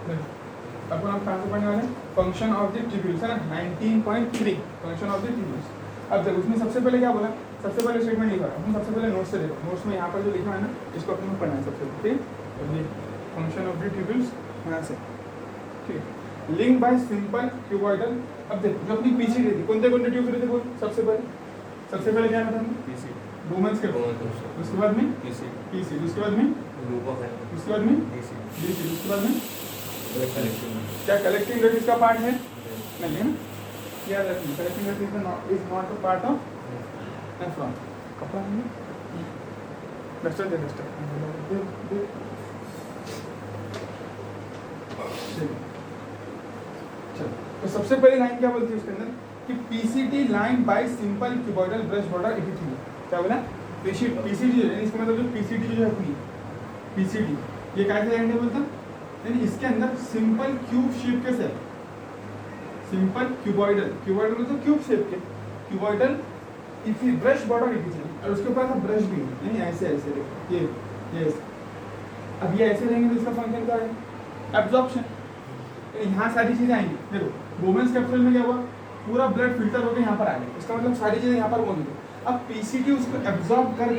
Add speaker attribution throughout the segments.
Speaker 1: अपन आप कहाँ से पढ़ने वाले हैं, फंक्शन ऑफ द ट्यूब्यूल्स है ना, 19.3 फंक्शन ऑफ द ट्यूब्यूल्स। अब देखो उसमें सबसे पहले क्या बोला, सबसे पहले स्टेटमेंट लिखा है, हम सबसे पहले नोट्स से देखो, नोट्स में यहाँ पर जो लिखा है ना इसको अपन को पढ़ना है सबसे पहले, ठीक, फंक्शन ऑफ द ट्यूब्यूल्स यहाँ से, ठीक, लिंक बाय सिंपल क्यूबॉइडल। अब देखो जो अपनी पीसीडी थी, कौन से ट्यूब्स थे बोल, सबसे पहले क्या था
Speaker 2: पीसी
Speaker 1: वुमेन्स के, उसके बाद में पीसी, उसके बाद में उसके बाद में डीसी, उसके बाद में क्या कलेक्टिंग रेट इसका पार्ट है नहीं है ना, याद रखना collecting rate is not a part of nephron. कपड़ा है डस्टर दे डस्टर, चलो तो सबसे पहली लाइन क्या बोलती है उसके अंदर कि PCT line by simple cuboidal brush border epithelium. क्या बोला, पीसीटी जो है इसका मतलब जो पीसीटी जो है अपनी पीसीटी ये कैसे लाइन है बोलता, यानी इसके अंदर सिंपल क्यूब शेप के सेल, सिंपल क्यूबॉइडल, क्यूबॉइडल मतलब क्यूब शेप के क्यूबॉइडल इसी ब्रश बॉर्डर एपिथेलियम, और उसके ऊपर ब्रश भी है, यानी ऐसे ऐसे देखो ये ऐसे। अब ये ऐसे रहेंगे तो इसका फंक्शन क्या है, एब्जॉर्प्शन। यहाँ सारी चीजें आएंगी, देखो वुमेन्स कैप्सूल में क्या हुआ, पूरा ब्लड फिल्टर होकर यहाँ पर आ गया, इसका मतलब सारी चीजें यहाँ पर मौजूद है। अब पीसीटी उसको एब्जॉर्ब कर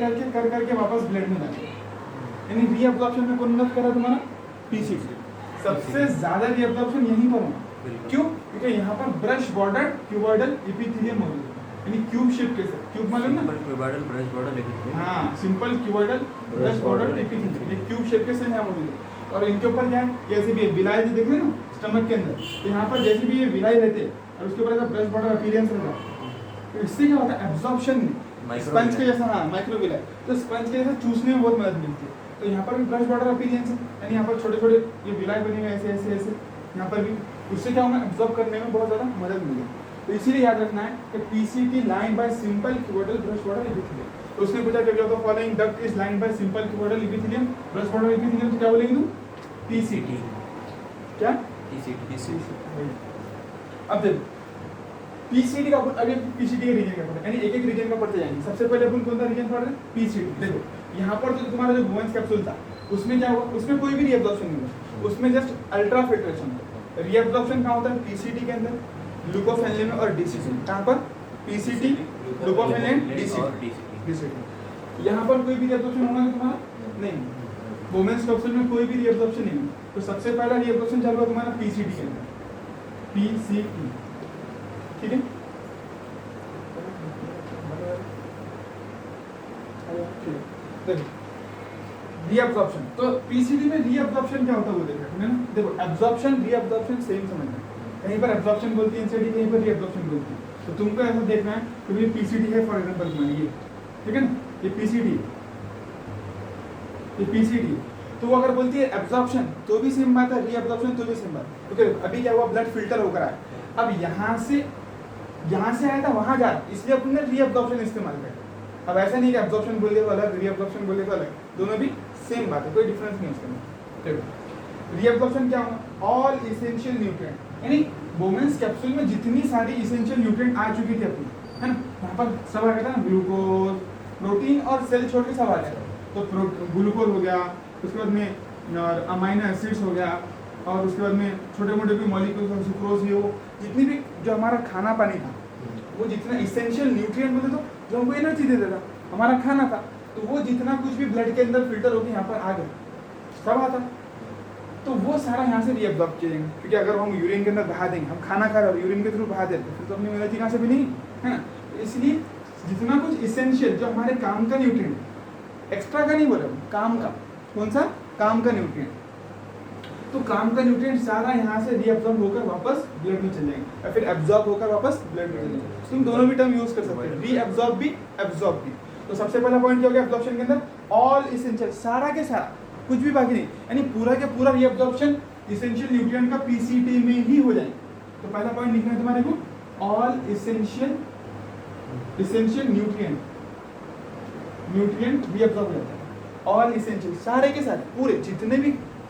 Speaker 1: करके वापस ब्लड में डाले, यानी रीअब्जॉर्प्शन में कौन मदद कर रहा है तुम्हारा, पीसीटी। सबसे ज्यादा रीअब्जॉर्प्शन यहीं पर होगा, क्यों, क्योंकि यहाँ पर ब्रश बॉर्डर क्यूबॉइडल एपिथेलियम मौजूद है, यानी क्यूब शेप के साथ, क्यूब मालूम ना,
Speaker 2: क्यूबॉइडल ब्रश बॉर्डर लिखते हैं,
Speaker 1: हाँ simple cuboidal brush border epithelium, ये क्यूब शेप के साथ यहाँ मौजूद है। और इनके ऊपर क्या है, जैसे भी विलाई देख रहे हो ना स्टमक के अंदर, तो यहाँ पर जैसे भी ये विलाई रहते हैं और उसके ऊपर ऐसा ब्रश बॉर्डर अपीयरेंस रहता है, तो इससे क्या होता है, एब्जॉर्प्शन में स्पंज के जैसा, हाँ माइक्रोविलाई, तो स्पंज के जैसा चूसने में बहुत मदद मिलती है। तो यहाँ पर भी ब्रश बॉर्डर अपीयरेंस है, यानी यहाँ पर छोटे छोटे ये विलाई बने हुए ऐसे ऐसे ऐसे, यहाँ पर भी उससे क्या होगा, एब्जॉर्ब करने में बहुत ज़्यादा मदद मिलेगी। तो इसीलिए याद रखना है कि PCT line by simple cuboidal brush border epithelium. तो उसने पूछा कि the following duct is line by simple cuboidal epithelium brush border epithelium, तो क्या बोलेंगे तुम, पीसीटी, क्या पीसीटी। अब देखो पीसीटी का अभी पीसीटी के रीजन का पढ़ते, यानी एक एक रीजन का पढ़ते जाएंगे। सबसे पहले अपन कौन सा रीजन पढ़ रहे हैं, पीसीटी। देखो यहाँ पर तो तुम्हारा जो वुमेन्स कैप्सूल था उसमें क्या हुआ, उसमें कोई भी रीअब्जॉर्प्शन नहीं हुआ, उसमें जस्ट अल्ट्रा फिल्ट्रेशन होता है। रीअब्जॉर्प्शन कहाँ होता है, पीसीटी के अंदर, ग्लूकोफेनिन में और डीसीटी। कहाँ पर, पीसीटी, ग्लूकोफेनिन, डीसीटी। यहाँ पर कोई भी रीअब्जॉर्प्शन होगा तुम्हारा नहीं, वुमेन्स कैप्सूल में कोई भी रीअब्जॉर्प्शन नहीं हुआ। तो सबसे पहला रीअब्जॉर्प्शन चालू हुआ तुम्हारा पीसीटी के अंदर, पीसीटी, ठीक है। देखो रीअब्जॉर्प्शन, तो पीसीटी में रीअब्जॉर्प्शन क्या होता है वो देखो ना, देखो एब्जॉर्प्शन रीअब्जॉर्प्शन सेम समझना, कहीं पर एब्जॉर्प्शन बोलती है एनसीडी, कहीं पर रीअब्जॉर्प्शन बोलती है। तो तुमको ऐसा देखना है कि ये पीसीटी है फॉर एग्जांपल तुम्हारी ये, ठीक है ना, ये पीसीटी, ये पीसीटी। तो वो अगर बोलती है एब्जॉर्प्शन तो भी सेम बात है, रीअब्जॉर्प्शन तो भी सेम बात। तो अभी क्या हुआ, ब्लड फिल्टर होकर आया, अब यहाँ से आया था वहां जा रहा, इसलिए अपन ने रीअब्जॉर्प्शन इस्तेमाल किया। अब ऐसा नहीं कि एब्जॉर्प्शन बोले तो अलग, रीअब्जॉर्प्शन बोले तो अलग, दोनों भी सेम बात है, कोई डिफरेंस नहीं उसके अंदर। रीअब्जॉर्प्शन क्या होगा, ऑल इसेंशियल न्यूट्रिएंट, यानी वुमेन्स कैप्सूल में जितनी सारी इसेंशियल न्यूट्रिएंट आ चुकी थी अपनी, है ना, यहाँ पर सब आ गया था ना, ग्लूकोज, प्रोटीन और सेल छोड़ के सब आ गया। तो ग्लूकोज हो गया, उसके बाद में अमाइनो एसिड्स हो गया, और उसके बाद में छोटे मोटे भी मॉलिक्यूल्स, सुक्रोज, ये वो जितनी भी जो हमारा खाना पानी था, वो जितना इसेंशियल न्यूट्रिएंट बोले तो जो हमको एनर्जी देता था, हमारा खाना था, तो वो जितना कुछ भी ब्लड के अंदर फिल्टर होकर यहाँ पर आ गया, सब आता, तो वो सारा यहाँ से रीअब्जॉर्ब किया जाएंगे। क्योंकि अगर हम यूरिन के अंदर बहा देंगे, हम खाना खा रहे और यूरिन के थ्रू बहा देते, फिर तो अपनी एनर्जी कहाँ से भी नहीं है ना। तो इसलिए जितना कुछ इसेंशियल जो हमारे काम का न्यूट्रिएंट, एक्स्ट्रा का नहीं बोला, काम का, कौन सा, काम का न्यूट्रिएंट, तो काम का न्यूट्रिएंट सारा यहाँ से रीअब्जॉर्ब होकर वापस ब्लड में चले जाएंगे, या फिर एब्जॉर्ब होकर वापस ब्लड में चले जाएंगे। तुम दोनों भी टर्म यूज कर सकते हो, रीअब्जॉर्ब भी, एब्जॉर्ब भी। तो सबसे पहला पॉइंट क्या हो गया एब्जॉर्प्शन के अंदर, ऑल इसेंशियल, सारा के सारा, कुछ भी बाकी नहीं, यानी पूरा के पूरा रीअब्जॉर्प्शन इसेंशियल न्यूट्रिएंट का पीसीटी में ही हो जाएगा। तो पहला पॉइंट लिखना है तुम्हारे को, ऑल इसेंशियल न्यूट्रिएंट रीअब्जॉर्ब हो जाता है, ऑल इसेंशियल, सारे के सारे, पूरे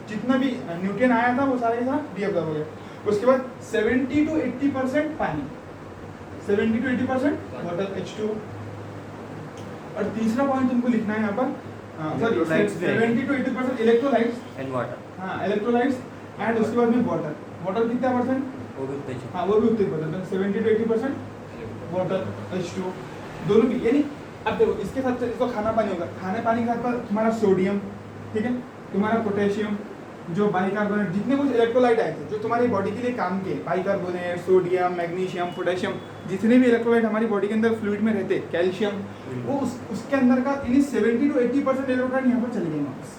Speaker 1: जितना भी न्यूट्रिएंट आया था वो सारे के साथ रीअब्जॉर्ब हो गया। उसके बाद 70 to 80% पानी, 70 to 80% वाटर, H2। और तीसरा पॉइंट तुमको लिखना है यहाँ पर, 70 to 80% इलेक्ट्रोलाइट्स
Speaker 2: एंड वाटर,
Speaker 1: हाँ इलेक्ट्रोलाइट्स एंड उसके बाद में वाटर, वाटर कितना परसेंट,
Speaker 2: वो भी उतना ही
Speaker 1: हाँ वो भी उतने परसेंट, 70 to 80% वाटर H2 दोनों भी। यानी अब देखो इसके साथ इसको खाना पानी होगा, खाने पानी के साथ तुम्हारा सोडियम, ठीक है, तुम्हारा पोटेशियम, जो बाइकार्बोनेट, जितने कुछ इलेक्ट्रोलाइट आए थे जो तुम्हारी बॉडी के लिए काम किए, बाइकार्बोनेट, सोडियम, मैग्नीशियम, पोटेशियम, जितने भी इलेक्ट्रोलाइट हमारी बॉडी के अंदर फ्लूइड में रहते, कैल्शियम, वो उसके अंदर का यानी 70 to 80% इलेक्ट्रोलाइट यहाँ पर चले गए वापस।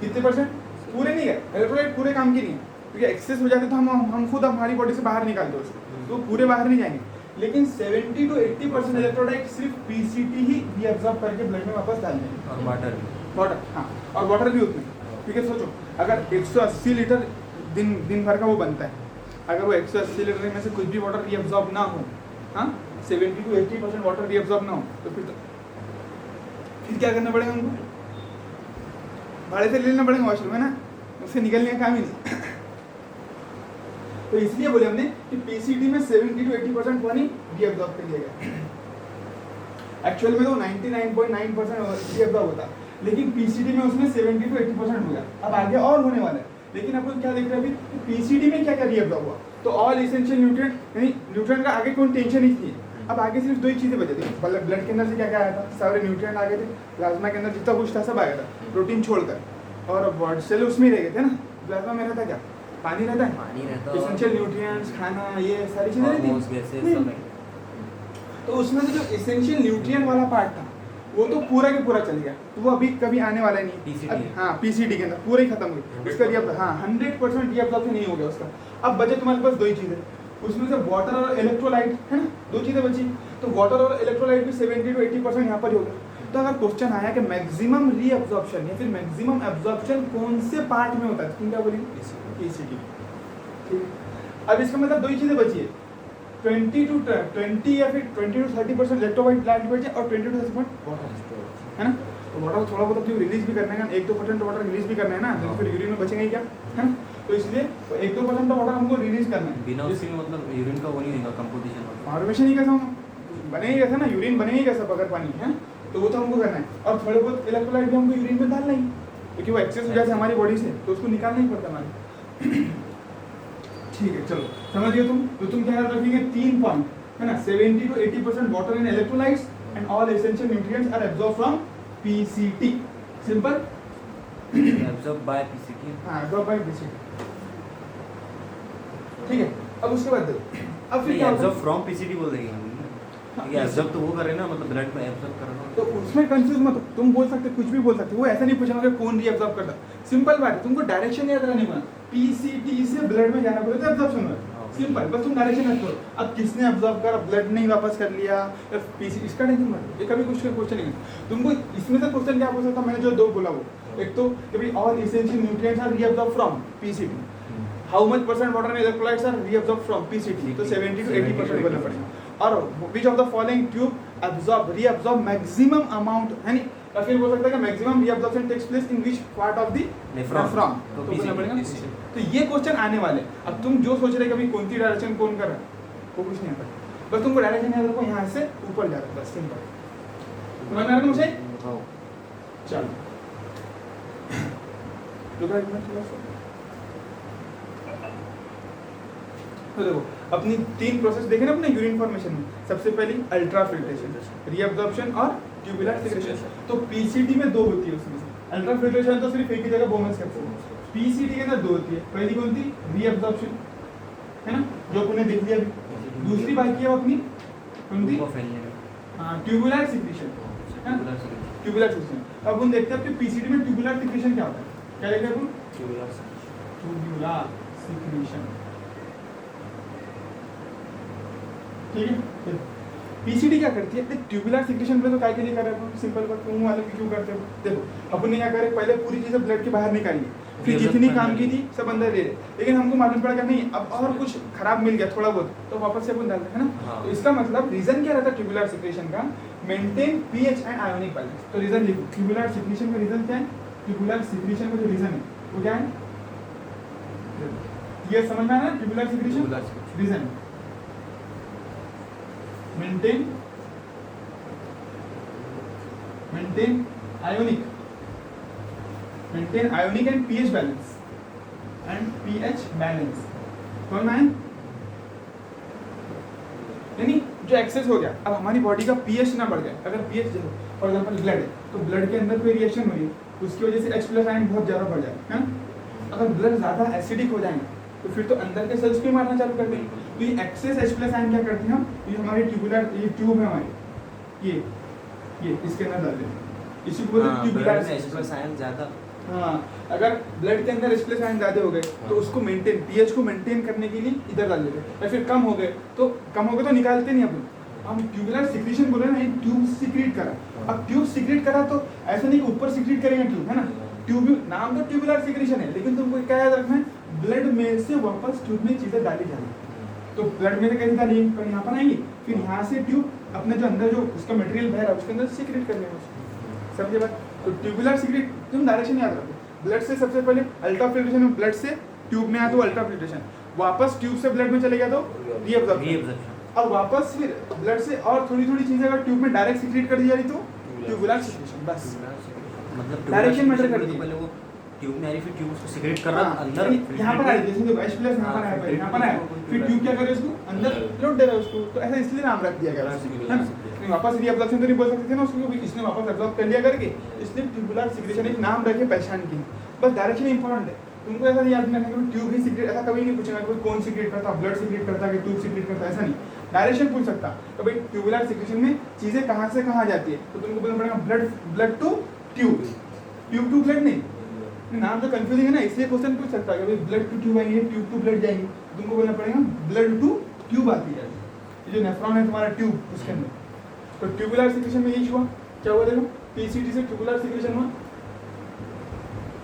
Speaker 1: कितने परसेंट? पूरे नहीं गए, इलेक्ट्रोलाइट पूरे काम के नहीं है, क्योंकि एक्सेस हो जाते तो हम खुद हमारी बॉडी से बाहर निकालते उसको, तो पूरे बाहर नहीं जाएंगे। लेकिन 70 to 80% इलेक्ट्रोलाइट सिर्फ पीसीटी ही रीअब्सॉर्ब करके ब्लड में वापस डाल देंगे।
Speaker 2: और वाटर
Speaker 1: वाटर, हाँ, और वाटर भी उतने, ठीक है। सोचो अगर 180 लीटर दिन भर का वो बनता है, अगर वो 180 लीटर में से कुछ भी वाटर रीअब्सॉर्ब ना हो, हाँ 70 to 80% वाटर रीअब्सॉर्ब ना हो, तो फिर क्या करना पड़ेगा उनको? भाड़े से ले लेना पड़ेगा वॉशरूम, है ना, उससे निकलने का काम ही नहीं। तो इसलिए बोले हमने कि पीसीटी में 70 to 80% पानी रीअब्सॉर्ब कर लिया गया। एक्चुअल में तो 99.9% रीअब्सॉर्ब होता, लेकिन पीसीटी में उसमें 70 to 80% हो गया। अब आगे और होने वाला है, लेकिन अपन क्या देख रहे हैं अभी, पीसीटी में क्या क्या रीअब्सॉर्ब हुआ, तो ऑल एसेंशियल न्यूट्रिएंट, यानी न्यूट्रिएंट का आगे कोई टेंशन नहीं थी। अब आगे सिर्फ दो ही चीजें बची थी, ब्लड के अंदर से क्या क्या आया था, सारे न्यूट्रिएंट आ गए थे, प्लाज्मा के अंदर जितना कुछ था सब आया था, प्रोटीन छोड़कर, और ब्लड सेल उसमें रह गए थे ना। प्लाज्मा में रहता क्या, पानी रहता है,
Speaker 2: पानी रहता है,
Speaker 1: एसेंशियल न्यूट्रिएंट्स, खाना, ये सारी चीजें
Speaker 2: हार्मोन्स,
Speaker 1: रहती
Speaker 2: गैसेस सब है।
Speaker 1: तो उसमें से जो एसेंशियल न्यूट्रिएंट वाला पार्ट था वो तो पूरा के पूरा चल गया, तो वो अभी कभी आने वाला नहीं।
Speaker 2: PCT
Speaker 1: हाँ पीसीटी के अंदर पूरा ही खत्म हो गया उसका रीअब, हाँ 100% रीअब्सॉर्प्शन नहीं हो गया उसका। अब बचे तुम्हारे पास दो ही चीजें, उसमें से वाटर और इलेक्ट्रोलाइट, है ना, दो चीजें बची। तो वाटर और इलेक्ट्रोलाइट भी 70 to 80% यहाँ पर ही हो गया। तो अगर क्वेश्चन आया कि मैक्सिमम रीअब्सॉर्प्शन या फिर मैक्सिमम एब्जॉर्प्शन कौन से पार्ट में होता है, तुम क्या बोलेंगे? पीसीटी। ठीक है, अब इसका मतलब दो ही चीजें बची है, 20 या फिर 20 to 30% इलेक्ट्रोलाइट प्लांट बचे और 20 to 30% वाटर, है ना। तो वाटर थोड़ा बहुत अपनी रिलीज भी करना है ना, 1-2% वाटर रिलीज भी करना है ना, तो फिर यूरिन में बचेगा ही क्या, है ना। तो इसलिए 1-2% वाटर हमको रिलीज करना है।
Speaker 2: बिना उसके मतलब यूरिन का वो नहीं होगा कंपोजिशन,
Speaker 1: फॉर्मेशन ही कैसा बने ही कैसा ना, यूरिन बने ही कैसा बगैर पानी, है, तो वो तो हमको करना है। और थोड़े बहुत इलेक्ट्रोलाइट भी हमको यूरिन में डालना ही, क्योंकि वो एक्सेस हो जाता है हमारी बॉडी से, तो उसको निकालना ही पड़ता है हमारे। ठीक है, चलो समझ गए तुम। तो तुम क्या याद रखेंगे, 3 पॉइंट, है ना, 70 to 80% water in electrolytes and all essential nutrients are absorb from PCT. Simple,
Speaker 2: absorb by PCT.
Speaker 1: हाँ एब्सॉर्ब बाय पीसीटी। ठीक है, अब उसके बाद देखो, अब फिर क्या
Speaker 2: एब्सॉर्ब
Speaker 1: होगा,
Speaker 2: फ्रॉम पीसीटी बोल देंगे हम, क्योंकि एब्सॉर्ब तो वो कर रहे हैं ना, मतलब ब्लड में एब्सॉर्ब कर रहा
Speaker 1: तो उसमें कंफ्यूज मत हो, तुम बोल सकते कुछ भी बोल सकते, वो ऐसा नहीं पूछेंगे कौन रीअब्सॉर्ब करता। सिंपल बात है, तुमको डायरेक्शन याद रखनी पड़ा, पीसीटी से ब्लड में जाना पड़ेगा तो एब्जॉर्प्शन होगा। सिंपल, बस तुम डायरेक्शन याद करो। अब किसने एब्जॉर्ब करा, ब्लड नहीं वापस कर लिया, या पीसी, इसका टेंशन मत, ये कभी कुछ क्वेश्चन नहीं है तुमको। इसमें से क्वेश्चन क्या पूछ सकता, मैंने जो दो बोला वो, एक तो कि भाई all essential nutrients are reabsorb from PCT, how much percent water and electrolytes are reabsorb from PCT, तो 70 to 80% बोलना पड़ेगा। और which of the following tube reabsorb maximum amount, यानी या फिर बोल सकता है कि maximum reabsorption takes place in which part of the nephron, तो बोलना पड़ेगा। तो ये क्वेश्चन आने वाले। अब तुम जो सोच रहे कभी कौन सी डायरेक्शन कौन कर रहा है, वो कुछ नहीं आता, बस तुमको डायरेक्शन याद रखो, यहाँ से ऊपर जा रहा है, बस सिंपल। समझ में आ रहा है मुझे? चलो रुको एक मिनट थोड़ा सा। तो देखो अपनी 3 प्रोसेस देखे ना अपने यूरिन फॉर्मेशन में, सबसे पहली अल्ट्रा फिल्ट्रेशन, रीअब्जॉर्प्शन और ट्यूबुलर सिक्रेशन। तो पीसीटी में 2 होती है उसमें से। अल्ट्रा फिल्ट्रेशन तो सिर्फ एक ही जगह बोमस कैप्सूल, पीसीटी के अंदर 2 होती है। पहली कौन थी, रीअब्जॉर्प्शन, है ना, जो आपने देख लिया अभी। दूसरी बाकी है अपनी कौन थी, हाँ ट्यूबुलर सिक्रेशन, ट्यूबुलर सिक्रेशन। अब हम देखते हैं अपने पीसीटी में ट्यूबुलर सिक्रेशन क्या होता है, क्या देखते हैं अपन, ट्यूबुलर सिक्रेशन। ठीक है, पीसीडी क्या करती है, ट्यूबुलर सिक्रेशन पे तो काय के लिए कर रहे हो, सिंपल बात, मुंह वाले क्यों करते हो। देखो अपन ने क्या करे, पहले पूरी चीजें ब्लड के बाहर निकाली, फिर जितनी काम की थी सब अंदर ले रहे, लेकिन हमको मालूम पड़ा कि नहीं अब और कुछ खराब मिल गया थोड़ा बहुत, तो वापस से अपन डालते हैं ना।
Speaker 2: हाँ।
Speaker 1: तो इसका मतलब रीजन क्या रहता है ट्यूबुलर सिक्रेशन का, maintain pH and ionic balance. तो रीजन लिखो, ट्यूबुलर सिक्रेशन का रीजन क्या है, ट्यूबुलर सिक्रेशन का जो रीजन है वो क्या है, ये समझ में आया ना, tubular secretion region maintain ionic and pH balance, and pH balance. समझ में आया? यानी जो एक्सेस हो गया, अब हमारी बॉडी का पीएच ना बढ़ गया। अगर पीएच देखो फॉर एग्जांपल ब्लड है, तो ब्लड के अंदर कोई रिएक्शन हुई, उसकी वजह से H प्लस आयन बहुत ज़्यादा बढ़ जाएगा, है ना? अगर ब्लड ज़्यादा एसिडिक हो जाएंगे तो फिर तो अंदर के सेल्स भी मारना चालू कर देंगे। तो ये एक्सेस H प्लस आयन क्या करते हैं हम, ये हमारी ट्यूबुलर, ये ट्यूब है हमारी, ये इसके अंदर डाल देते हैं, इसी को बोलते हैं ट्यूबुलर
Speaker 2: H प्लस आयन ज़्यादा।
Speaker 1: हाँ, अगर ब्लड के अंदर H प्लस आयन ज़्यादा हो गए तो उसको मेंटेन, पीएच को मेंटेन करने के लिए इधर डाल देते हैं, या फिर कम हो गए तो निकालते नहीं अपन, हम ट्यूबुलर सिक्रीशन बोले ना, ट्यूब सिक्रीट करा। अब ट्यूब सिक्रीट करा तो ऐसा नहीं कि ऊपर सिक्रीट करेंगे ट्यूब, है ना? ट्यूब नाम तो ट्यूबुलर सिक्रीशन है, लेकिन तुमको क्या याद रखना है, ब्लड में से वापस ट्यूब में चीजें डाली जाएंगी। तो ब्लड में से कैसे डाली, पर यहाँ पर आएंगी, फिर यहाँ से ट्यूब अपने जो अंदर जो उसका मटेरियल बह रहा है उसके अंदर सिक्रीट करने में, समझे बात? तो ट्यूबुलर सिक्रीट, तुम डायरेक्शन याद रखो, ब्लड से सबसे पहले अल्ट्रा फिल्ट्रेशन में ब्लड से ट्यूब में आया तो अल्ट्रा फिल्ट्रेशन, वापस ट्यूब से ब्लड में चले गया तो रीअब्जॉर्प्शन, और वापस फिर ब्लड से और थोड़ी थोड़ी चीजें अगर ट्यूब में डायरेक्ट सिक्रीट कर दी जा रही तो ट्यूबुलर सिक्रीशन। बस
Speaker 2: मतलब
Speaker 1: डायरेक्शन मैटर करती है।
Speaker 2: पहले वो ट्यूब में आ रही, फिर ट्यूब उसको सिक्रेट कर रहा अंदर,
Speaker 1: यहाँ पर आए, जैसे देखो H प्लस यहाँ पर आया, यहाँ पर आया, फिर ट्यूब क्या करे उसको अंदर लोड दे रहा है उसको, तो ऐसा इसलिए नाम रख दिया गया है ना? नहीं वापस रीअब्जॉर्प्शन तो नहीं बोल सकते थे ना उसको, इसने वापस एब्जॉर्ब कर लिया करके, इसलिए ट्यूबुलर सिक्रेशन एक नाम रखे पहचान की। बस डायरेक्शन इंपॉर्टेंट है, तुमको ऐसा याद नहीं रखना कि ट्यूब ही सिक्रेट, ऐसा कभी नहीं पूछेगा कि कौन सिक्रेट करता, ब्लड सिक्रेट करता है कि ट्यूब सिक्रेट करता है, ऐसा नहीं। डायरेक्शन पूछ सकता तो भाई ट्यूबुलर सिक्रेशन में चीजें कहाँ से कहाँ जाती है, तो तुमको बोलना पड़ेगा blood to tube, tube to blood नहीं, नाम तो कंफ्यूजिंग है ना, इसलिए क्वेश्चन पूछ सकता है कि भाई ब्लड टू ट्यूब आएंगे, ट्यूब टू ब्लड जाएंगे, तुमको बोलना पड़ेगा ब्लड टू ट्यूब आती है। ये जो नेफ्रॉन है तुम्हारा ट्यूब, उसके अंदर तो ट्यूबुलर सिक्रेशन में यही हुआ। क्या हुआ देखो, पीसीटी से ट्यूबुलर सिक्रेशन हुआ।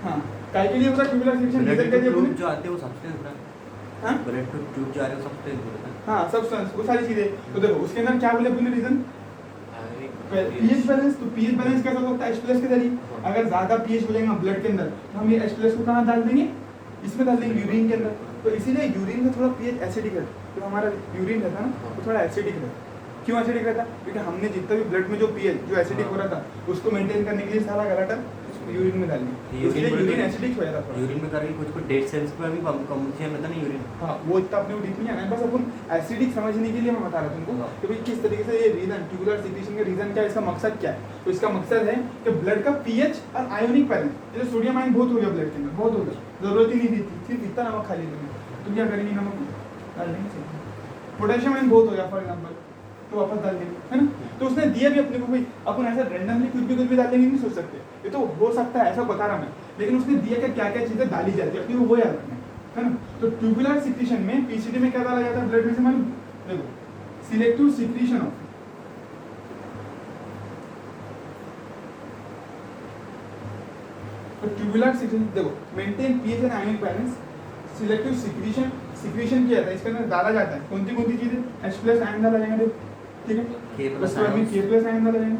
Speaker 1: हाँ, काय के लिए होता है ट्यूबुलर सिक्रेशन, रीजन क्या दिया
Speaker 2: ट्यूब जो आते हैं वो सब्सटेंस होता है,
Speaker 1: हां
Speaker 2: ब्लड टू ट्यूब जो आ रहे हैं सब्सटेंस होता है।
Speaker 1: हाँ, सब्सटेंस, वो सारी चीजें। तो देखो उसके अंदर क्या बोले अपने रीजन, पीएच बैलेंस। तो पीएच बैलेंस कैसा होता है, H प्लस के जरिए। अगर ज्यादा पीएच हो जाएगा ब्लड के अंदर तो हम ये H प्लस को कहाँ डाल देंगे, इसमें डाल देंगे यूरिन के अंदर। तो इसीलिए यूरिन का थोड़ा पीएच एसिडिक है, जो हमारा यूरिन रहता है ना वो थोड़ा एसिडिक रहता है। क्यों एसिडिक रहता है, क्योंकि हमने जितना भी ब्लड में जो पीएच जो एसिडिक हो रहा था उसको मेंटेन करने के लिए सारा गलाटा यूरिन में डाल दिया, इसलिए यूरिन एसिडिक हो जाता है।
Speaker 2: यूरिन में करेंगे कुछ डेड सेल्स पे भी कम रहता नहीं यूरिन।
Speaker 1: हाँ, वो इतना अपने को डीप नहीं आना है, बस अपन एसिडिक समझने के लिए मैं बता रहा हूँ तुमको कि भाई किस तरीके से ये रीजन ट्यूबुलर सिक्रेशन का रीजन क्या है, इसका मकसद क्या है। तो इसका मकसद है कि ब्लड का पीएच और आयोनिक बैलेंस, जैसे सोडियम आयन बहुत हो गया ब्लड के अंदर, बहुत हो गया, जरूरत ही नहीं थी, सिर्फ इतना नमक खा लिया तो क्या करेंगे, नमक डाल देंगे। पोटेशियम आयन बहुत हो गया फॉर एग्जाम्पल, तो वापस डाल देंगे, है ना? तो उसने दिया भी अपने को, भाई अपन ऐसा रैंडमली कुछ भी डाल देंगे नहीं सोच सकते, ये तो हो सकता है ऐसा बता रहा मैं, लेकिन उसने दिया कि क्या क्या चीजें डाली जाती है अपनी वो याद रखना है ना? तो ट्यूबुलर सिक्रेशन में पीसीटी में क्या डाला जाता है ब्लड में से, मालूम? देखो सिलेक्टिव सिक्रेशन ऑफ, तो ट्यूबुलर सिक्रेशन देखो maintain pH and ionic balance, selective secretion किया जाता है, इसके अंदर डाला जाता है कौन सी चीजें, H प्लस आयन डाला जाएगा, ठीक है,
Speaker 2: K प्लस
Speaker 1: आयन डाला जाएगा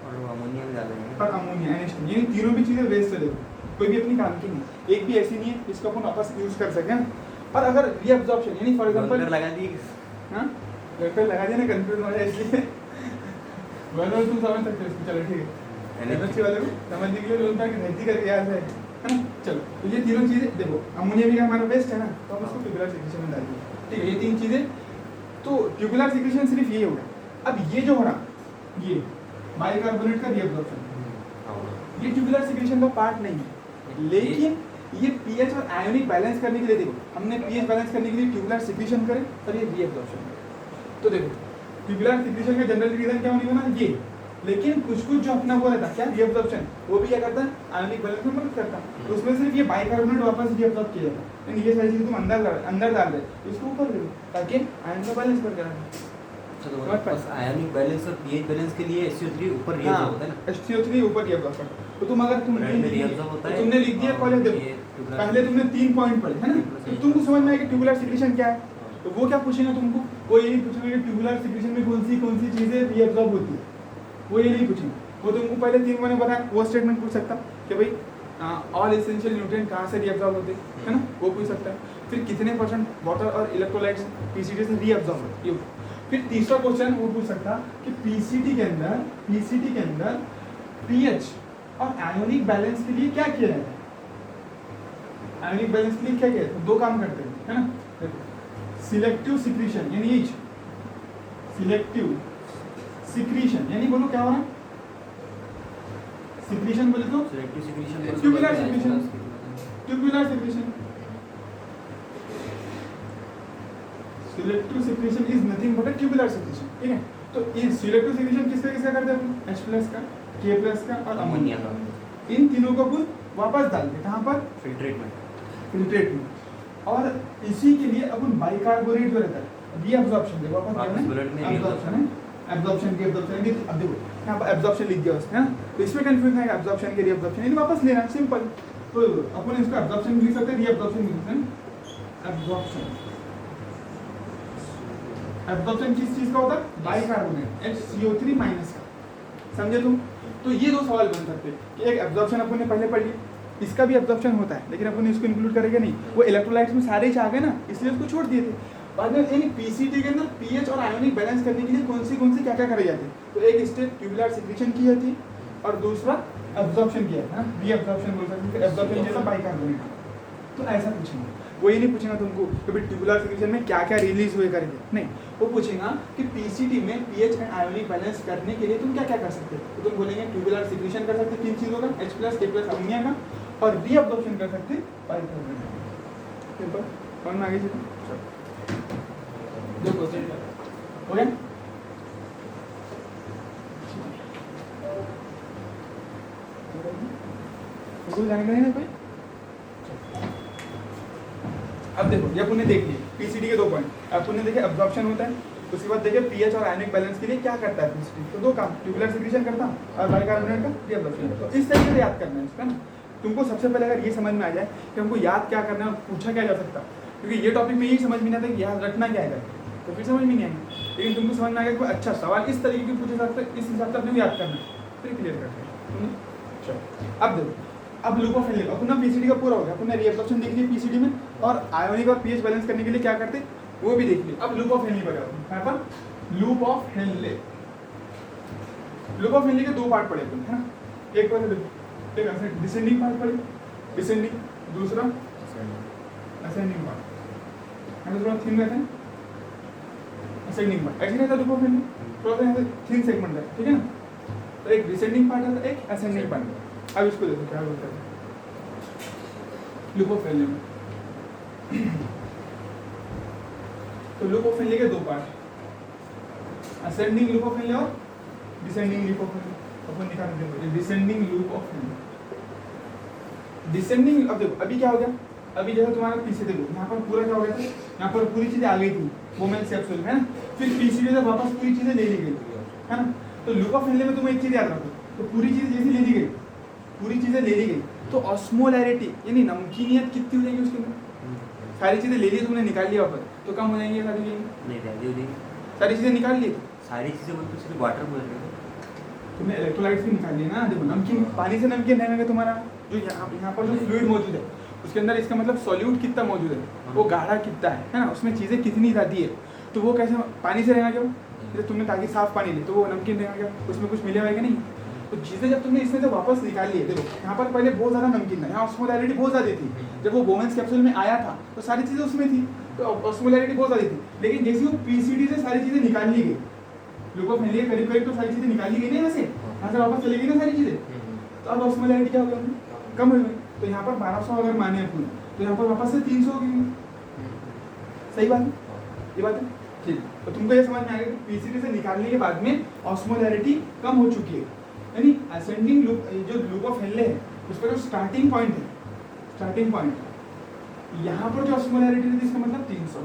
Speaker 2: और अमोनिया भी डालेंगे,
Speaker 1: और अमोनिया NH2, ये तीनों भी चीजें वेस्ट है, देखो कोई भी अपनी काम की नहीं, एक भी ऐसी नहीं है जिसको अपन वापस यूज कर सकें। और अगर रीअब्जॉर्प्शन यानी फॉर एग्जांपल
Speaker 2: लगा दी,
Speaker 1: हां वेक्टर लगा दिया ना, कंफ्यूज हो जाए इसलिए वेल तुम समझ सकते हो इसको, चलो ठीक है, एनर्जी वाले को समझने के लिए उनका धरती करके याद है ना? चलो तो ये तीनों चीजें देखो, अमोनिया भी हमारा वेस्ट है ना, तो हम उसको ट्यूबुलर सिक्रेशन में डाल दिए, ठीक है, ये तीन चीजें। तो ट्यूबुलर सिक्रेशन सिर्फ ये होगा। अब ये जो हो रहा ये बाइकार्बोनेट का रीअब्जॉर्प्शन, ये ट्यूबुलर सिक्रेशन का पार्ट नहीं है, लेकिन ये पीएच और आयोनिक बैलेंस करने के लिए, देखो हमने पीएच बैलेंस करने के लिए ट्यूबुलर सिक्रेशन करे और ये रीअब्जॉर्प्शन करे। तो देखो ट्यूबुलर सिक्रेशन का जनरल रीजन क्या होने वाला ये, लेकिन कुछ जो अपना वो रहता क्या रीअब्जॉर्प्शन, वो भी क्या करता है आयोनिक बैलेंस में मदद करता है। तो उसमें सिर्फ ये बाइकार्बोनेट वापस रीअब्जॉर्ब किया जाता है, ये सारी चीजें तुम अंदर डाल दे, इसको ऊपर ले लो ताकि आयन का बैलेंस बन जाए।
Speaker 2: बस आयोनिक बैलेंस और पीएच बैलेंस के लिए SO3 ऊपर रीअब्जॉर्ब होता है ना,
Speaker 1: SO3 ऊपर रीअब्जॉर्ब करता है। तो तुम अगर
Speaker 2: रीअब्जॉर्ब होता है,
Speaker 1: तुमने लिख दिया कॉलेज, देखो पहले तुमने 3 पॉइंट पढ़े है ना, तो तुमको समझ में आया कि ट्यूबुलर सिक्रेशन क्या है। तो वो क्या पूछेगा तुमको, वो यही पूछेगा कि ट्यूबुलर सिक्रेशन में कौन सी चीजें रीअब्जॉर्ब होती है, वो ये नहीं पूछेंगे। वो तुमको पहले 3 मैंने बताया, वो स्टेटमेंट पूछ सकता कि भाई ऑल एसेंशियल न्यूट्रिएंट कहाँ से रीअब्जॉर्ब होते हैं, है ना, वो पूछ सकता है। फिर कितने परसेंट वाटर और इलेक्ट्रोलाइट्स पीसीटी से रीअब्जॉर्ब होते हैं। फिर तीसरा क्वेश्चन वो पूछ सकता कि पीसीटी के अंदर पीएच और आयोनिक बैलेंस के लिए क्या किया जाता है। आयोनिक बैलेंस के लिए क्या किया दो काम करते हैं, है ना? देखो सिलेक्टिव सिक्रीशन यानी सिलेक्टिव सिक्रीशन यानी बोलो क्या हो रहा है? सिक्रीशन बोले तो
Speaker 2: selective secretion
Speaker 1: tubular secretion, tubular secretion. Selective secretion is nothing but a tubular secretion, ठीक है? तो ये सिलेक्टिव सिक्रीशन किस तरीके से करते हैं अपन? H+ का, K+ का और अमोनिया का, इन तीनों को अपन वापस डालते हैं कहाँ पर?
Speaker 2: फिल्ट्रेट में।
Speaker 1: फिल्ट्रेट में। और इसी के लिए अपन बाइकार्बोनेट जो रहता है रीअब्जॉर्प्शन, देखो अपन एब्जॉर्प्शन है, एब्जॉर्प्शन की एब्जॉर्प्शन, अब देखो यहाँ पर एब्जॉर्प्शन लिख दिया उसने, है ना? तो इसमें कंफ्यूजन है एब्जॉर्प्शन के रीअब्जॉर्प्शन, यानी वापस लेना है, सिंपल। तो अपन इसको एब्जॉर्प्शन लिख सकते हैं, रीअब्जॉर्प्शन लिख सकते हैं। एब्जॉर्प्शन, एब्जॉर्प्शन किस चीज का होता है? बाइकार्बोनेट HCO3 माइनस का, समझे तुम? तो ये दो सवाल बन सकते हैं कि एक एब्जॉर्प्शन अपन ने पहले पढ़ लिया, इसका भी एब्जॉर्प्शन होता है लेकिन अपन इसको इंक्लूड करेंगे नहीं, वो इलेक्ट्रोलाइट्स में सारे ही आ गए ना, इसलिए उसको छोड़ दिए थे। बाद में यानी पीसीटी के अंदर पीएच और आयोनिक बैलेंस करने के लिए कौन सी क्या क्या कराई जाती है? तो एक स्टेप ट्यूबुलर सिक्रीशन की जाती है और दूसरा एब्जॉर्प्शन किया है, रीअब्जॉर्प्शन बोल सकते हैं, एब्जॉर्प्शन जैसा बाइकार्बोनेट। तो ऐसा पूछेंगे, वो ये नहीं पूछेगा तुमको कि भाई ट्यूबुलर सिक्रीशन में क्या क्या रिलीज हुए करके, नहीं, वो पूछेगा कि पीसीटी में पीएच एंड आयोनिक बैलेंस करने के लिए तुम क्या क्या कर सकते हो? तो तुम बोलेंगे ट्यूबुलर सिक्रीशन कर सकते तीन चीज़ों का, H+ K+ अमोनिया का, और रीअब्जॉर्प्शन कर सकते बाइकार्बोनेट। सिंपल, समझ में आ गई चीज़? दो क्वेश्चन हो गया। बिल्कुल जानकारी है कोई? अब देखो ये अपन ने देख लिया पीसीडी के दो पॉइंट, अपन ने देखे एब्जॉर्प्शन होता है, उसके बाद देखे पीएच और आयनिक बैलेंस के लिए क्या करता है पीसीडी, तो दो काम, ट्यूबुलर सिक्रीशन करता और बाइकार्बोनेट का रीअब्जॉर्प्शन। तो इस तरीके से याद करना है इसका ना। तुमको सबसे पहले अगर ये समझ में आ जाए कि हमको याद क्या करना है, पूछा क्या जा सकता, क्योंकि ये टॉपिक में यही समझ में नहीं आता कि याद रखना क्या है, तो फिर समझ में नहीं आएगा। लेकिन तुमको समझ में आ गया कि अच्छा सवाल इस तरीके के पूछे जाते हैं, इस हिसाब से अपने याद करना है, फिर क्लियर करते हैं। चलो अब देखो, अब लूप ऑफ हेनले अपना पीसीडी का पूरा हो गया, अपने रीअब्जॉर्प्शन देख लिया पीसीडी में, और आयोनिक और पीएच बैलेंस करने के लिए क्या करते वो भी देख लिया। अब लूप ऑफ हेनले पर यहाँ पर loop of Henle, loop of Henle के दो पार्ट पढ़े अपन, है ना? एक बार एक ऐसे डिसेंडिंग पार्ट पढ़े, डिसेंडिंग, दूसरा असेंडिंग पार्ट, है थोड़ा थिन रहता है असेंडिंग पार्ट, ऐसे रहता है लूप ऑफ हेनले, थोड़ा सा थिन सेगमेंट है, ठीक है ना? तो एक डिसेंडिंग पार्ट है, एक असेंडिंग पार्ट। अब इसको देखो क्या बोलते हैं लूप ऑफ हेनले में। तो लूप ऑफ हेनले के दो part, ascending loop of Henle और डिसेंडिंग लूप ऑफ हेनले। अपन निकाल देंगे descending loop of Henle, descending. अब देखो अभी क्या हो गया, अभी जैसे तुम्हारा पीछे देखो यहाँ पर पूरा क्या हो गया था, यहाँ पर पूरी चीजें आ गई थी वोमेन कैप्सूल में, है ना? फिर पीसीडी से वापस पूरी चीजें ले ली गई, है ना? तो लूप ऑफ हेनले में तुम एक चीज याद रखो, तो पूरी चीजें जैसे ले ली गई, पूरी चीजें ले ली गई, तो ऑस्मोलैरिटी यानी नमकीनियत कितनी हो जाएगी उसके अंदर? सारी चीजें ले ली तुमने, निकाल लिया ऊपर, तो कम हो जाएंगी सारी चीजें?
Speaker 2: नहीं रहती हो जाएगी,
Speaker 1: सारी चीजें निकाल ली,
Speaker 2: सारी चीजें बोल तो सिर्फ वाटर बोल रहे हो,
Speaker 1: तुमने इलेक्ट्रोलाइट्स भी निकाल लिए ना। देखो नमकीन, पानी से नमकीन रहेगा तुम्हारा, जो यहाँ पर जो फ्लूइड मौजूद है उसके अंदर, इसका मतलब सॉल्यूट कितना मौजूद है, वो गाढ़ा कितना है ना? उसमें चीजें कितनी रहती है, तो वो कैसे पानी से रहेगा? क्यों? जैसे तुमने ताकि साफ पानी ले तो वो नमकीन रहेगा क्या? उसमें कुछ मिलेगा कि नहीं? तो चीज़ें जब तुमने इसमें से वापस निकाल ली है, देखो यहाँ पर पहले बहुत ज़्यादा नमकीन था, यहाँ ऑस्मोलैरिटी बहुत ज़्यादा थी, जब वो वोमेन्स कैप्सूल में आया था तो सारी चीज़ें उसमें थी, तो ऑस्मोलैरिटी बहुत ज़्यादा थी। लेकिन जैसे वो पीसीडी से सारी चीज़ें निकाल ली गई, लूप ऑफ हेनले करीब करीब तो सारी चीज़ें निकाल ली गई ना, यहाँ से वापस चली गई ना सारी चीज़ें, तो अब ऑस्मोलैरिटी क्या हो गई? कम हो गई। तो यहाँ पर 1200 अगर माने अपन, तो यहाँ पर वापस से 300 हो गई। सही बात है, ये बात है ठीक। तो तुमको ये समझ में आ गया कि पीसीडी से निकालने के बाद में ऑस्मोलैरिटी कम हो चुकी है, यानी असेंडिंग लूप, जो लूप ऑफ हेनले है उसका जो स्टार्टिंग पॉइंट है, स्टार्टिंग पॉइंट यहाँ पर जो ऑस्मोलैरिटी थी इसका मतलब 300,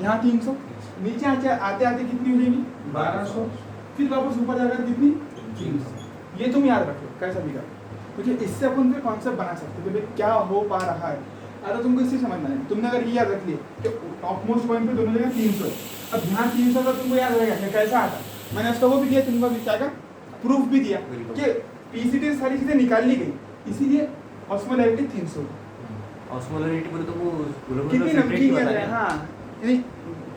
Speaker 1: यहाँ 300, नीचे आते आते कितनी हो जाएगी? 1200, फिर वापस ऊपर जाकर कितनी? 300। ये तुम याद रखो कैसा भी कर, क्योंकि इससे अपन फिर कॉन्सेप्ट बना सकते हैं कि क्या हो पा रहा है। अगर तुमको इससे समझना है, तुमने अगर ये याद रख लिया कि टॉप मोस्ट पॉइंट पे दोनों जगह 300 है, अब यहाँ 300 का तुमको याद रहेगा कि कैसा आता, मैंने उसका वो भी दिया, तुमको भी क्या का प्रूफ भी दिया कि पीसीडी से सारी चीजें निकाल ली गई, इसीलिए ऑस्मोलैरिटी 300।
Speaker 2: ऑस्मोलैरिटी बोले तो वो
Speaker 1: कितनी नमकीन है, हाँ यानी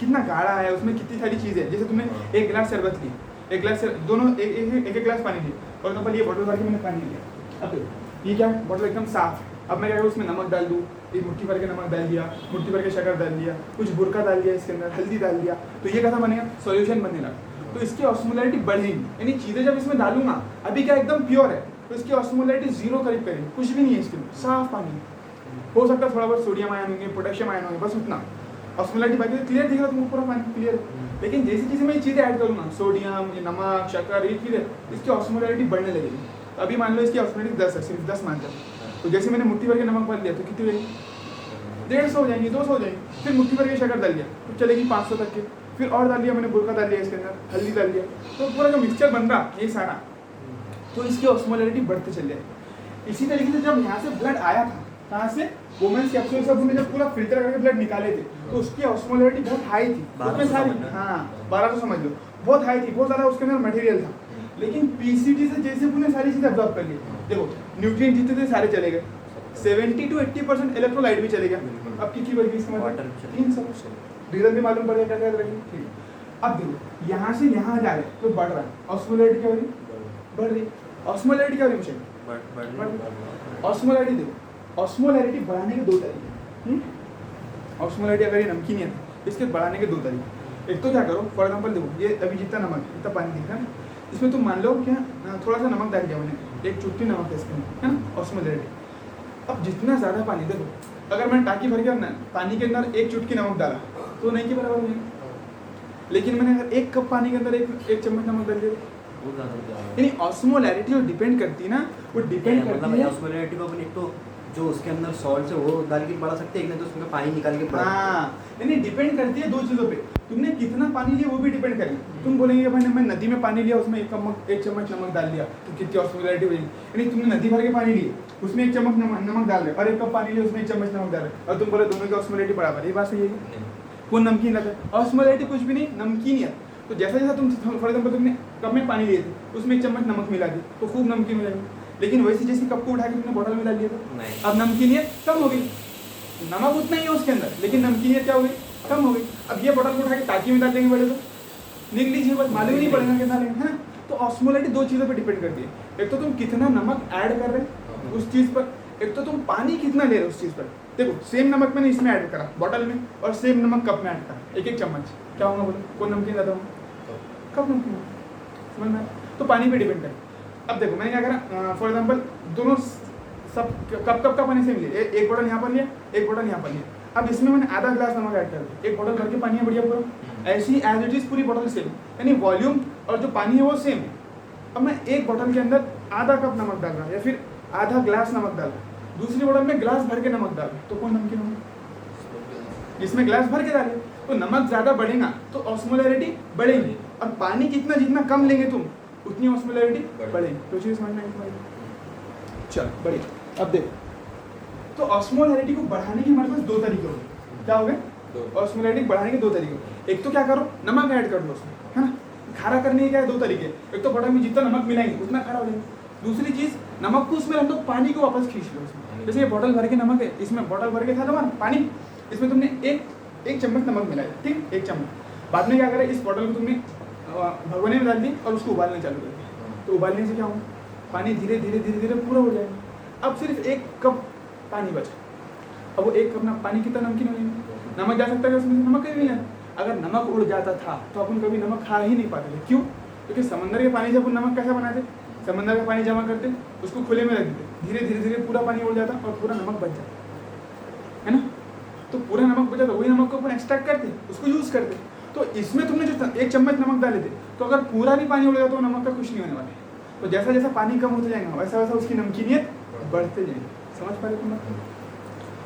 Speaker 1: कितना गाढ़ा है, उसमें कितनी सारी चीजें है। जैसे तुमने एक गिलास शरबत ली, एक गिलास दोनों एक गिलास पानी ली, फॉर एग्जाम्पल ये बॉटल भर के मैंने पानी लिया, अब ये क्या बॉटल एकदम साफ है, अब मैं क्या करूँ, उसमें नमक डाल दूँ, एक मुट्ठी भर के नमक डाल दिया, मुट्ठी भर के शक्कर डाल दिया, कुछ बुरका डाल दिया इसके अंदर, हल्दी डाल दिया, तो ये कैसा बनेगा, सॉल्यूशन बनने लगा। तो इसकी ऑस्मोलैरिटी बढ़ेगी, यानी चीज़ें जब इसमें डालूंगा, अभी क्या एकदम प्योर है तो इसकी ऑस्मोलैरिटी 0 करीब करेगी, कुछ भी नहीं है इसके अंदर, साफ पानी। हो सकता है थोड़ा बहुत सोडियम आयन होंगे, पोटेशियम आयन होंगे, बस उतना। ऑस्मोलैरिटी बाकी क्लियर दिख रहा तुमको, पूरा पानी क्लियर है। लेकिन जैसी चीज़ें मैं ये चीज़ें ऐड करूँगा, सोडियम, नमक, शक्कर, ये चीज़ें, इसकी ऑस्मोलैरिटी बढ़ने लगेगी। अभी मान लो इसकी ऑस्मोलैरिटी 10 है, सिर्फ 10 मान लो, तो जैसे मैंने मुट्ठी भर के नमक डाल दिया तो कितनी रहेगी, 150 हो जाएंगी, 200 हो जाएंगी। फिर मुट्ठी भर के शक्कर डाल दिया तो चलेगी 500 तक के, फिर और डाल दिया मैंने, बुरका डाल दिया इसके अंदर, हल्दी डाल दिया, तो पूरा जो मिक्सचर बन रहा ये सारा, तो इसकी ऑस्मोलैरिटी बढ़ते चल जाएगी। इसी तरीके से जब यहाँ से ब्लड आया था, कहाँ से, वुमेन्स कैप्सूल से हमने जब पूरा फिल्टर करके ब्लड निकाले थे, तो उसकी ऑस्मोलैरिटी बहुत हाई थी, उसमें सारी, हाँ 1200 समझ लो, बहुत हाई थी, बहुत ज़्यादा उसके अंदर मटेरियल था। लेकिन पीसीटी से जैसे उन्हें सारी चीज़ें अब्जॉर्ब कर ली, देखो न्यूट्रिएंट जितने थे सारे चले गए, 70 to 80% इलेक्ट्रोलाइट भी चले गया। अब कितनी बच गई इसका मतलब 300। रीजन भी मालूम पड़ गया क्या क्या रखी, ठीक। अब देखो यहाँ से यहाँ जा रहे तो बढ़ रहा है, ऑस्मोलैरिटी क्या हो रही, बढ़ रही। ऑस्मोलैरिटी क्या हो रही मुझे, ऑस्मोलैरिटी देखो, ऑस्मोलैरिटी बढ़ाने के 2 तरीके। ऑस्मोलैरिटी अगर ये नमकीन है इसके बढ़ाने के 2 तरीके। एक तो क्या करो, फॉर एग्जाम्पल देखो ये अभी जितना नमक इतना पानी दिख रहा है, इसमें तुम मान लो क्या थोड़ा सा नमक डाल दिया मैंने, 1 चुटकी नमक है इसके अंदर, है ना, ऑस्मोलैरिटी। अब जितना ज़्यादा पानी, देखो अगर मैंने टाकी भर के पानी के अंदर 1 चुटकी नमक डाला तो नहीं के बराबर हो जाएगा। लेकिन मैंने अगर 1 कप पानी के अंदर एक चम्मच नमक डाल दिया, यानी ऑस्मोलैरिटी जो डिपेंड करती है ना, वो डिपेंड करती है
Speaker 2: ऑस्मोलैरिटी को अपन एक तो जो उसके अंदर सॉल्ट है वो डाल के बढ़ा सकते हैं, एक नहीं तो उसमें पानी निकाल के बढ़ा।
Speaker 1: हाँ, यानी डिपेंड करती है 2 चीज़ों पे, तुमने कितना पानी लिया वो भी डिपेंड करेगा। तुम बोलेंगे भाई मैं नदी में पानी लिया, उसमें 1 चम्मच नमक डाल दिया तो कितनी ऑस्मोलैरिटी होगी। यानी तुमने नदी भर के पानी लिए, उसमें 1 चम्मच नमक डाल रहे, और 1 कप पानी लिया उसमें 1 चम्मच नमक डाल रहे, और तुम बोले दोनों की ऑस्मोलैरिटी बराबर, ये बात सही है। कौन नमकीन रहता है, ऑस्मोलैरिटी कुछ भी नहीं, नमकीन है। तो जैसा जैसा तुम फॉर एग्जाम्पल तुमने कप में पानी लिए थे, उसमें 1 चम्मच नमक मिला दी तो खूब नमकीन हो जाएगी। लेकिन वैसे जैसे कप को उठा के तुमने बॉटल में डाल दिया था, अब नमकीनियत कम हो गई, नमक उतना ही है उसके अंदर, लेकिन नमकीनियत क्या हो गई, कम हो गई। अब ये बॉटल को उठा के टाकी में डाल देंगे बड़े तो निकली चीज बस, मालूम ही नहीं पड़ेगा कितना लेंगे, है ना। तो ऑस्मोलैरिटी 2 चीज़ों पर डिपेंड करती है, एक तो तुम कितना नमक ऐड कर रहे हो उस चीज़ पर, एक तो तुम पानी कितना ले रहे हो उस चीज़ पर। देखो सेम नमक मैंने इसमें ऐड करा बॉटल में, और सेम नमक कप में ऐड करा 1 चम्मच, क्या होगा बोलो, कौन नमकीन ज़्यादा होगा, कप नमकीन, समझ में। तो पानी पे डिपेंड करे। अब देखो मैंने क्या करा, फॉर एग्जांपल दोनों सब कप का पानी सेम लिए, एक बॉटल यहाँ पर लिया, एक बॉटल यहाँ पर लिया। अब इसमें मैंने आधा ग्लास नमक ऐड कर दिया, 1 बॉटल भर के पानी है बढ़िया पूरा, ऐसी एज इट इज़ पूरी बॉटल सेम, यानी वॉल्यूम और जो पानी है वो सेम है। अब मैं 1 बॉटल के अंदर आधा कप नमक डाल रहा या फिर आधा ग्लास नमक डाल रहा, दूसरी बॉटल में ग्लास भर के नमक डाल, तो कौन नमकीन होगा, जिसमें ग्लास भर के डाले। तो नमक ज़्यादा बढ़ेगा तो ऑस्मोलैरिटी बढ़ेगी, और पानी कितना जितना कम लेंगे तुम उतनी ऑस्मोलैरिटी बढ़ेगी। तो चीज़ समझ में आई, चल बढ़िया। अब देखो तो ऑस्मोलैरिटी को बढ़ाने के हमारे पास 2 तरीके हो गए, क्या हो गए, ऑस्मोलैरिटी बढ़ाने के 2 तरीके। एक तो क्या करो, नमक ऐड कर दो उसमें, है ना, खारा करने के क्या है 2 तरीके, एक तो बॉटल में जितना नमक मिलाएंगे उतना खारा हो जाएगा, दूसरी चीज़ नमक को उसमें हम लोग पानी को वापस खींच लो उसमें। जैसे ये बॉटल भर के नमक है, इसमें बॉटल भर के था तुम्हारा पानी, इसमें तुमने एक चम्मच नमक मिलाया, ठीक, 1 चम्मच। बाद में क्या करें, इस बॉटल को तुमने भगोने में डाल दी और उसको उबालना चालू कर दिया, तो उबालने से क्या होगा, पानी धीरे धीरे धीरे धीरे पूरा हो जाएगा। अब सिर्फ 1 कप पानी बचा, अब वो 1 कप ना पानी कितना नमकीन हो जाएगा, नमक जा सकता है उसमें, नमक कभी नहीं आता। अगर नमक उड़ जाता था तो अपन कभी नमक खा ही नहीं पाते थे, क्यों, क्योंकि समंदर के पानी से अपन नमक कैसा बनाते, समंदर का पानी जमा करते, उसको खुले में रख देते, धीरे धीरे धीरे पूरा पानी उड़ जाता और पूरा नमक बच जाता, है ना। तो पूरा नमक बचा, तो वही नमक को अपन एक्सट्रैक्ट करते, उसको यूज़ करते। तो इसमें तुमने जो 1 चम्मच नमक डाले थे, तो अगर पूरा भी पानी उड़ गया तो नमक का कुछ नहीं होने वाला है। तो जैसा जैसा पानी कम होता जाएगा वैसा वैसा उसकी नमकीनियत बढ़ते जाएगी, समझ पा रहे तुम।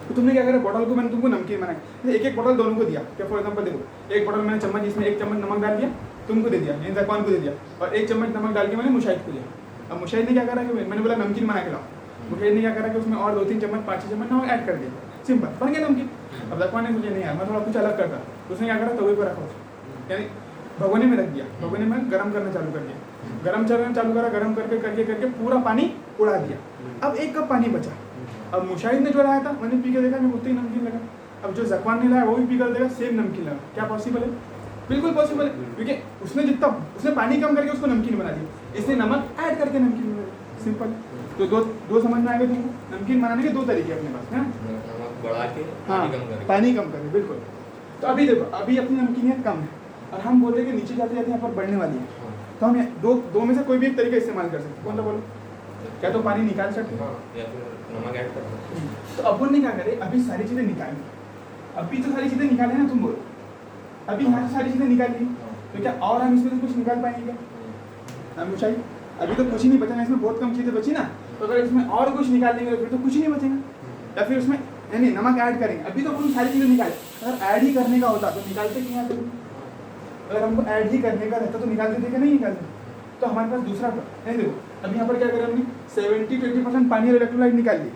Speaker 1: तो तुमने क्या करा, बॉटल को मैंने तुमको नमकीन बनाया, 1-1 बॉटल दोनों को दिया। क्या फॉर एग्जाम्पल देखो, 1 बॉटल मैंने चम्मच, इसमें 1 चम्मच नमक डाल दिया, तुमको दे दिया, यानी जकवान को दे दिया, और 1 चम्मच नमक डाल के मैंने मुशाहिद को दिया। अब मुशाहिद ने क्या करा कि मैंने बोला नमकीन बना के लाओ, मुशाहिद ने क्या करा कि उसमें और 2-3 चम्मच 5-6 चम्मच नमक ऐड कर दिया, सिंपल बन गया नमकीन। अब जकवान ने मुझे नहीं यार मैं थोड़ा कुछ अलग करता, उसने क्या करा, तवे पर रखा उसको, यानी भगोने में रख दिया, भगोने में गर्म करना चालू कर दिया, गर्म करना चालू करा, गर्म करके करके करके पूरा पानी उड़ा दिया। अब 1 कप पानी बचा। अब मुशाहिद ने जो लाया था मैंने पी के देखा, मैं उतना ही नमकीन लगा। अब जो जकवान ने लाया वो भी पी कर देगा, सेम नमकीन लगा। क्या पॉसिबल है, बिल्कुल पॉसिबल है, क्योंकि उसने पानी कम करके उसको नमकीन बना दिया, इसने नमक ऐड करके नमकीन बना दिया, सिंपल। तो दो समझ में आ गए तुमको। नमकीन बनाने के दो तरीके अपने पास है ना।
Speaker 3: नमक बढ़ा के
Speaker 1: हाँ
Speaker 3: पानी कम करके।
Speaker 1: पानी कम करें बिल्कुल। तो अभी देखो अभी अपनी नमकीनियत कम है और हम बोलते हैं कि नीचे जाते जाते यहाँ पर बढ़ने वाली है,
Speaker 3: हाँ।
Speaker 1: तो हम दो में से कोई भी एक तरीका इस्तेमाल कर सकते हैं। कौन सा बोलो? क्या तो पानी निकाल सकते हैं,
Speaker 3: हाँ, या फिर नमक ऐड कर सकते हैं।
Speaker 1: तो अपन ने क्या करे अभी सारी चीज़ें निकाली, अभी तो सारी चीज़ें निकाले ना तुम बोलो, अभी यहाँ से सारी चीज़ें निकाल ली, तो क्या और हम इसमें से कुछ निकाल पाएंगे क्या? हम पूछाइए अभी तो कुछ ही नहीं बचा ना, इसमें बहुत कम चीज़ें बची ना, तो अगर इसमें और कुछ निकाल देंगे तो फिर तो कुछ ही नहीं बचेगा। या फिर उसमें नहीं नमक ऐड करेंगे, अभी तो हम सारी चीज़ें निकाले, अगर ऐड ही करने का होता तो निकालते क्यों आते? अगर हमको ऐड ही करने का रहता तो निकालते थे क्या नहीं निकालते? तो हमारे पास दूसरा नहीं देखो अभी यहाँ पर क्या करें हमने 70 to 80% पानी और इलेक्ट्रोलाइट निकाल दिए,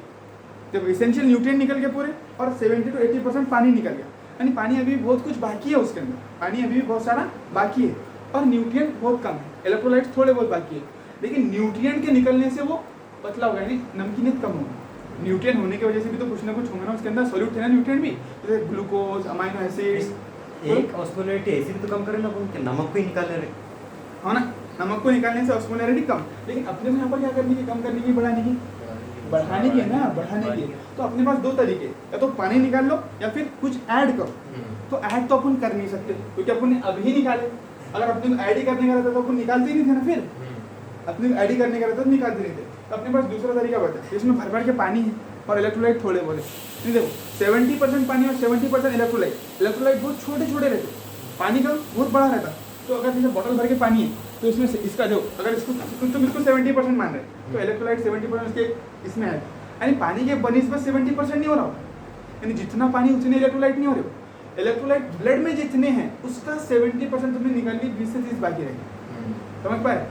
Speaker 1: देखो इसेंशियल न्यूट्रिएंट निकल गए पूरे और 70 to 80% पानी निकल गया, यानी पानी अभी भी बहुत कुछ बाकी है उसके अंदर, पानी अभी भी बहुत सारा बाकी है और न्यूट्रिएंट बहुत कम है, इलेक्ट्रोलाइट्स थोड़े बहुत बाकी है, लेकिन न्यूट्रिएंट के निकलने से वो पतला होगा यानी नमकीनियत कम होगा। न्यूट्रिएंट होने की वजह से भी तो कुछ ना कुछ होगा ना उसके अंदर, सॉल्यूट है ना न्यूट्रिएंट भी, जैसे ग्लूकोज अमाइनो एसिड्स।
Speaker 2: एक ऑस्मोलैरिटी ऐसी भी तो कम करे ना अपन कि नमक को ही निकाल ले रहे।
Speaker 1: हाँ ना, नमक को निकालने से ऑस्मोलैरिटी कम, लेकिन अपने को यहाँ पर क्या करनी है, कम करने की बढ़ाने की, बढ़ाने की है ना, बढ़ाने की है। तो अपने पास दो तरीके, या तो पानी निकाल लो या फिर कुछ ऐड करो। तो ऐड तो अपन कर नहीं सकते क्योंकि अपन ने अभी निकाले, अगर अपने को ऐड ही करने का रहता तो अपन निकालते ही नहीं थे ना, फिर अपने को ऐड ही करने का रहता तो निकालते नहीं थे। तो अपने पास दूसरा तरीका बचा, इसमें भर भर के पानी है और इलेक्ट्रोलाइट थोड़े बोले, नहीं देखो 70% पानी और 70% इलेक्ट्रोलाइट, इलेक्ट्रोलाइट बहुत छोटे छोटे रहते, पानी का बहुत बड़ा रहता। तो अगर जैसे बॉटल भर के पानी है तो इसमें से इसका जो अगर इसको तुम इसको 70% मान रहे तो इलेक्ट्रोलाइट 70% उसके इसमें है, यानी पानी के बनिस्बत 70% नहीं हो रहा, यानी जितना पानी उतने इलेक्ट्रोलाइट नहीं हो रहे। इलेक्ट्रोलाइट ब्लड में जितने हैं उसका 70% तुमने निकाल ली, 20 से 30 बाकी रहेगी। समझ पाए?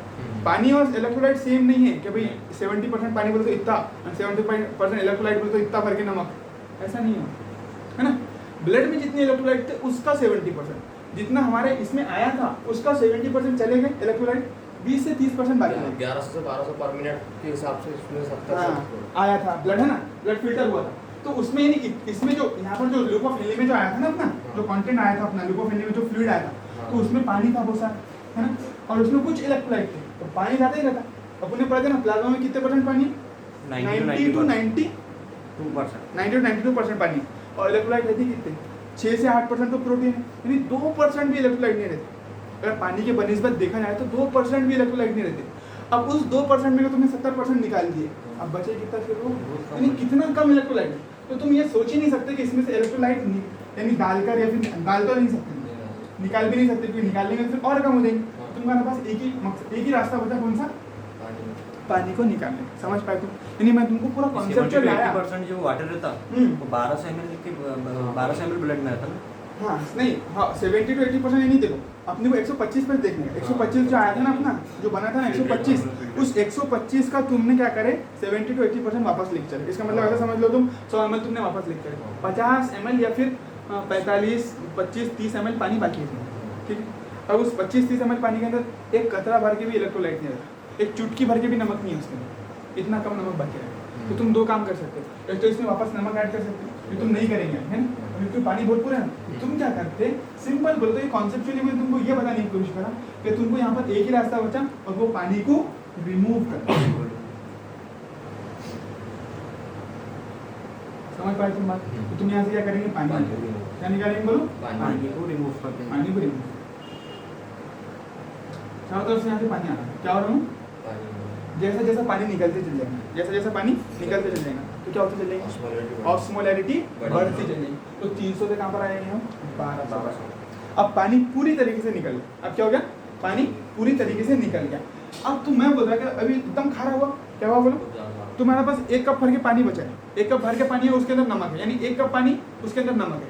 Speaker 1: पानी और इलेक्ट्रोलाइट सेम नहीं है कि भाई 70% पानी बोले तो इतना और 70% इलेक्ट्रोलाइट बोले तो इतना भर के नमक, ऐसा नहीं है ना। ब्लड में जितने इलेक्ट्रोलाइट थे उसका 70%, जितना हमारे इसमें आया था उसका 70% चले गए इलेक्ट्रोलाइट, 20 से 30% बाकी रहे।
Speaker 3: 1100 से 1200 पर मिनट के हिसाब से इसमें 70
Speaker 1: आया था ब्लड है ना, ब्लड फिल्टर हुआ था, तो उसमें यानी इसमें जो यहाँ पर जो ल्यूकोफिली में जो आया था ना अपना जो कंटेंट आया था अपना ल्यूकोफिली में जो फ्लूइड आया था, तो उसमें पानी था बहुत सारा है ना, और उसमें कुछ इलेक्ट्रोलाइट थे, तो पानी ज़्यादा ही रहता। अपने पढ़ा था ना प्लाज्मा में कितने परसेंट पानी, 90 to 92% पानी, और इलेक्ट्रोलाइट रहती कितने 6 से 8% तो प्रोटीन है, यानी 2% भी इलेक्ट्रोलाइट नहीं रहते। अगर पानी के बनिस्बत देखा जाए तो 2% भी इलेक्ट्रोलाइट नहीं रहते। अब उस 2% में तुमने 70% निकाल दिए, अब बचे कितना फिर वो, यानी कितना कम इलेक्ट्रोलाइट है। तो तुम ये सोच ही नहीं सकते कि इसमें से इलेक्ट्रोलाइट यानी डालकर या फिर डाल तो नहीं सकते, निकाल भी नहीं सकते क्योंकि निकालने में फिर और कम हो जाएंगे। तुम्हारे पास एक ही रास्ता बचा, कौन सा? पानी को निकालने। समझ पाए तुम? यानी मैं तुमको पूरा कॉन्सेप्चुअल लाया।
Speaker 2: 80% जो वाटर रहता वो 1200 ml के 1200 ml ब्लड में रहता ना।
Speaker 1: हाँ नहीं, हाँ 70 to 80% ये नहीं देखो, अपने को 125 पर देखने का। 125 जो आया था ना अपना जो बना था ना 125, उस 125 का तुमने क्या करे 70 to 80% वापस लिख चले। इसका मतलब ऐसा समझ लो तुम 100 ml तुमने वापस लिख चले, 50 ml या फिर 45, 25, 30 ml पानी बाकी है, ठीक है। अब उस 25-30 ml पानी के अंदर एक कतरा भर के भी इलेक्ट्रोलाइट नहीं रहता, एक चुटकी भर के भी नमक नहीं है उसके अंदर, इतना कम नमक बाकी रहेगा। तो तुम दो काम कर सकते हो, एक तो इसमें वापस नमक ऐड कर सकते हो, ये तुम नहीं करेंगे है ना, क्योंकि पानी बहुत पूरा है ना। तुम क्या करते, सिंपल बोलो तो ये कॉन्सेप्चुअली मैं तुमको ये बताने की कोशिश करा कि तुमको यहाँ पर एक ही रास्ता बचा और वो पानी को रिमूव कर। समझ पाए तुम बात? तो तुम यहाँ से क्या करेंगे, पानी क्या निकालेंगे बोलो,
Speaker 2: पानी को रिमूव करते हैं।
Speaker 1: पानी को रिमूव, चारों तरफ से यहाँ से पानी आ रहा है, क्या हो रहा हूँ, जैसा जैसा पानी निकलते चल जाएगा, जैसा जैसा पानी निकलते चल जाएगा तो क्या होते चल जाएगा, ऑस्मोलैरिटी बढ़ती चल जाएगी। तो 300 से कहाँ पर आएंगे हम, 1200। अब पानी पूरी तरीके से निकल गया। अब क्या हो गया, पानी पूरी तरीके से निकल गया। अब तो मैं बोल रहा कि अभी एकदम खारा हुआ, क्या हुआ बोलो, तुम्हारे पास 1 कप भर के पानी बचा है, 1 कप भर के पानी है उसके अंदर नमक है, यानी 1 कप पानी उसके अंदर नमक है।